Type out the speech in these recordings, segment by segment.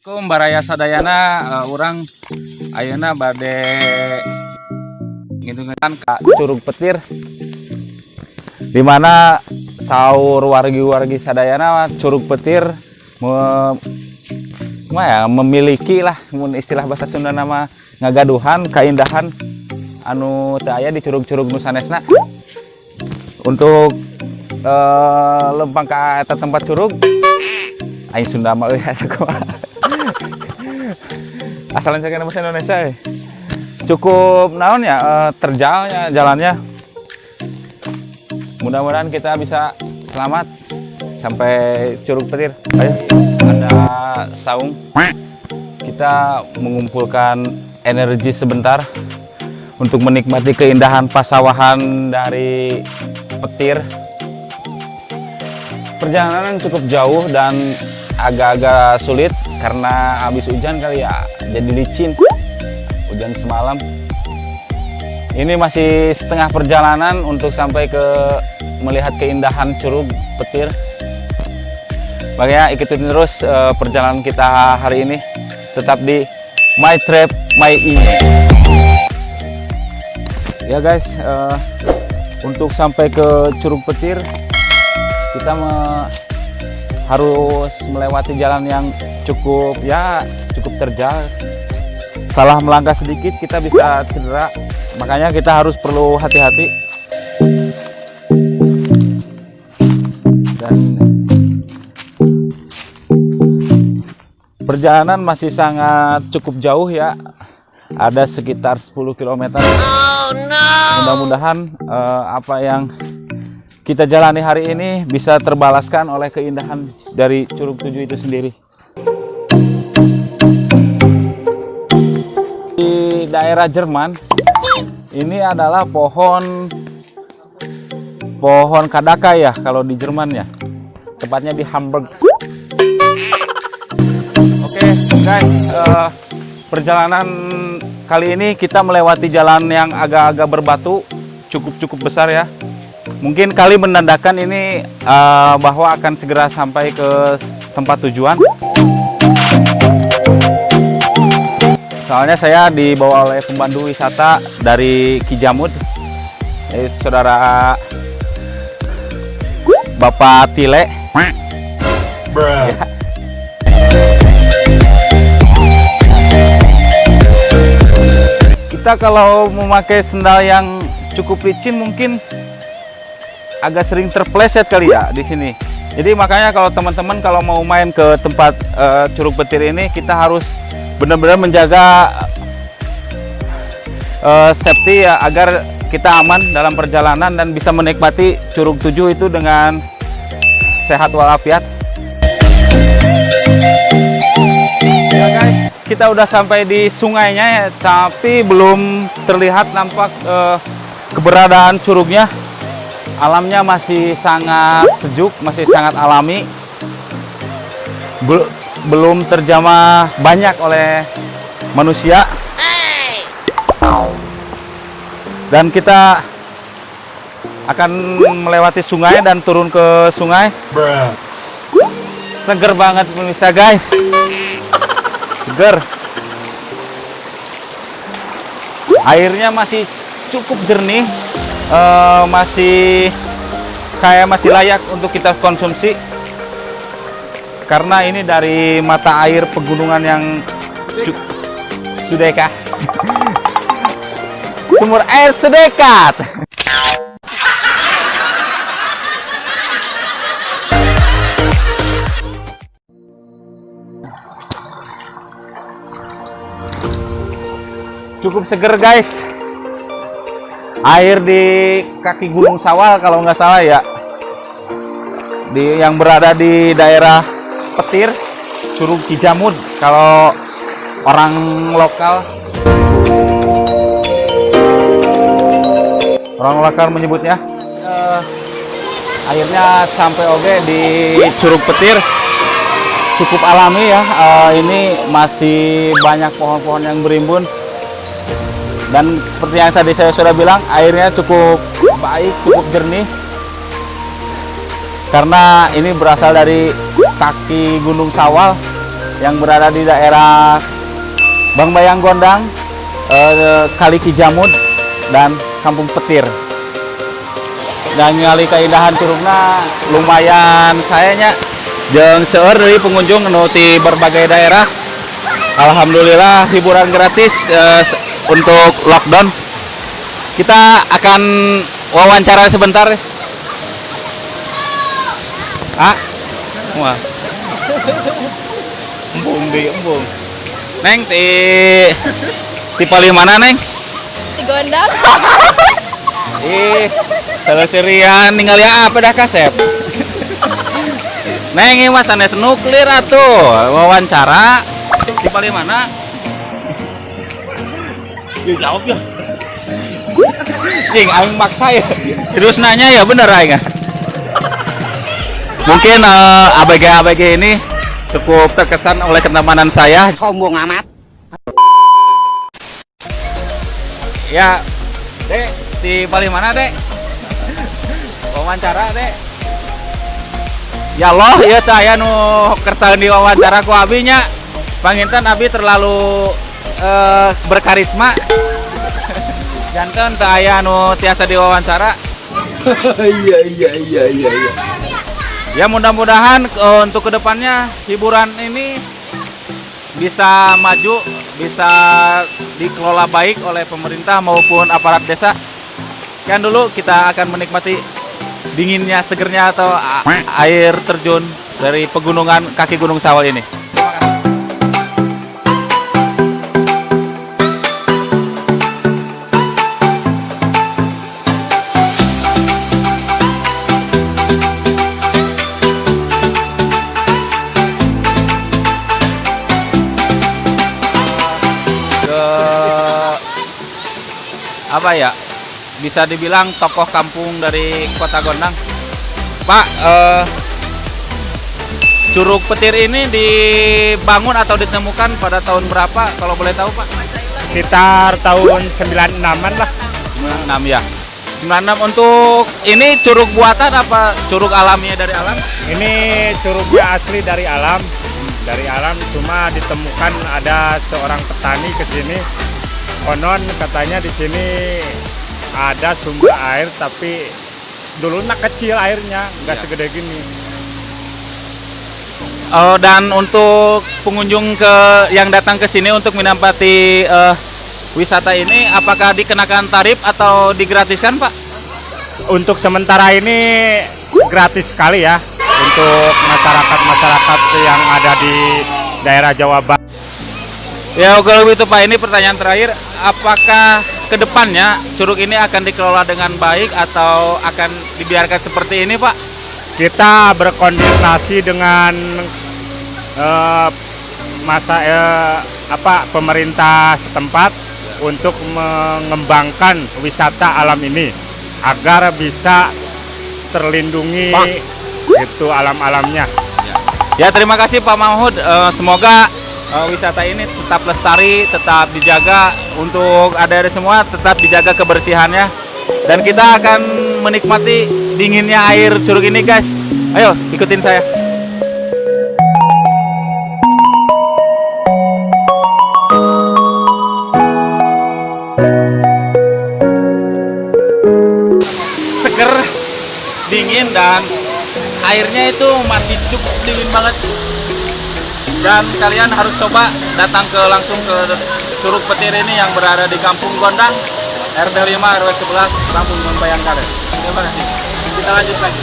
Assalamualaikum baraya sadayana, urang ayeuna bade ngidungan ka Curug Petir, di mana saur wargi-wargi sadayana Curug Petir memiliki lah mun istilah bahasa Sunda nama ngagaduhan keindahan anu teu aya di curug-curug nu sanesna. Untuk lempang ka eta tempat curug aing Sunda mah euy asa kumaha. Asalnya saya bahasa Indonesia cukup naon ya, terjalnya jalannya. Mudah-mudahan kita bisa selamat sampai Curug Petir. Ayo, ada saung. Kita mengumpulkan energi sebentar untuk menikmati keindahan pasawahan dari Petir. Perjalanan cukup jauh dan agak-agak sulit karena habis hujan kali ya, jadi licin. Hujan semalam. Ini masih setengah perjalanan untuk sampai ke melihat keindahan Curug Petir. Makanya ikutin terus perjalanan kita hari ini. Tetap di My Trip My Email. Ya guys, untuk sampai ke Curug Petir kita harus melewati jalan yang cukup terjal. Salah melangkah sedikit kita bisa cedera, makanya kita harus perlu hati-hati. Dan perjalanan masih sangat cukup jauh ya, ada sekitar 10 km. Mudah-mudahan apa yang kita jalani hari ini bisa terbalaskan oleh keindahan dari Curug 7 itu sendiri. Di daerah Jerman, ini adalah pohon kadaka ya kalau di Jerman ya. Tepatnya di Hamburg. Oke guys, perjalanan kali ini kita melewati jalan yang agak-agak berbatu, cukup besar ya. Mungkin kali menandakan ini bahwa akan segera sampai ke tempat tujuan. Soalnya saya dibawa oleh pemandu wisata dari Kijamud, saudara Bapak Tile. Ya. Kita kalau memakai sendal yang cukup licin mungkin agak sering terpleset kali ya di sini. Jadi makanya kalau teman-teman kalau mau main ke tempat Curug Petir ini, kita harus benar-benar menjaga safety ya, agar kita aman dalam perjalanan dan bisa menikmati Curug 7 itu dengan sehat walafiat. Ya guys, kita udah sampai di sungainya ya, tapi belum terlihat nampak keberadaan curugnya. Alamnya masih sangat sejuk, masih sangat alami. Belum terjamah banyak oleh manusia. Dan kita akan melewati sungai dan turun ke sungai. Seger banget pemirsa guys. Seger. Airnya masih cukup jernih. Masih layak untuk kita konsumsi karena ini dari mata air pegunungan yang Sudekat. Sumur air Sudekat. Cukup seger guys. Air di kaki Gunung Sawal kalau nggak salah ya, yang berada di daerah Petir, Curug Kijamud kalau orang lokal menyebutnya. Airnya sampai oge di Curug Petir cukup alami ya. Ini masih banyak pohon-pohon yang berimbun. Dan seperti yang tadi saya sudah bilang, airnya cukup baik, cukup jernih. Karena ini berasal dari kaki Gunung Sawal yang berada di daerah Bang Bayang Gondang, Kali Kijamud, dan Kampung Petir. Dan ngali keindahan curugna lumayan sayanya jeung seueur dari pengunjung nu ti berbagai daerah. Alhamdulillah hiburan gratis untuk lockdown. Kita akan wawancara sebentar. Wah. Embung. Neng ti paling mana, Neng? Di Gondang. Seleserian ningali apa dah kasep. Neng ini mas sanes nuklir atuh wawancara di paling mana? Ya jawab ya. Aing maksa ya. Terus nanya ya bener aing. Mungkin ABG ini cukup terkesan oleh ketamanan saya. Sombong amat. Ya, Dek, di paling mana, Dek? Wawancara, Dek. Ya loh, ieu teh aya nu kersaeun diwawancara ku abi nya. Panginten abi terlalu berkarisma. Janten teh aya nu tiasa diwawancara. Iya. Ya mudah-mudahan untuk kedepannya hiburan ini bisa maju, bisa dikelola baik oleh pemerintah maupun aparat desa. Kan dulu kita akan menikmati dinginnya, segernya atau air terjun dari pegunungan kaki Gunung Sawal ini. Apa ya, bisa dibilang tokoh kampung dari Kota Gondang. Pak, Curug Petir ini dibangun atau ditemukan pada tahun berapa kalau boleh tahu, Pak? Sekitar tahun 96-an lah. 96 ya. 96. Untuk ini curug buatan apa curug alaminya dari alam? Ini curugnya asli dari alam. Dari alam, cuma ditemukan ada seorang petani ke sini. Konon katanya di sini ada sumber air, tapi dulu kecil airnya, nggak segede gini. Dan untuk pengunjung yang datang ke sini untuk menikmati wisata ini, apakah dikenakan tarif atau digratiskan, Pak? Untuk sementara ini gratis sekali ya, untuk masyarakat yang ada di daerah Jawa Barat. Ya kalau begitu Pak, ini pertanyaan terakhir, apakah kedepannya curug ini akan dikelola dengan baik atau akan dibiarkan seperti ini, Pak? Kita berkoordinasi dengan pemerintah setempat untuk mengembangkan wisata alam ini agar bisa terlindungi itu alam-alamnya. Ya terima kasih Pak Mahmud, semoga wisata ini tetap lestari, tetap dijaga untuk ada semua, tetap dijaga kebersihannya, dan kita akan menikmati dinginnya air curug ini, guys. Ayo ikutin saya. Seger, dingin, dan airnya itu masih cukup dingin banget. Dan kalian harus coba datang langsung ke Curug Petir ini yang berada di Kampung Gondang, RT 5 RW 11, Kampung Bayang Karet. Terima kasih. Kita lanjut lagi.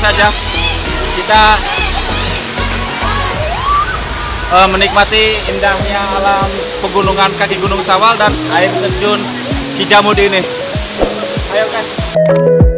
saja kita menikmati indahnya alam pegunungan kaki Gunung Sawal dan air terjun Kijamudi ini. Ayo kan.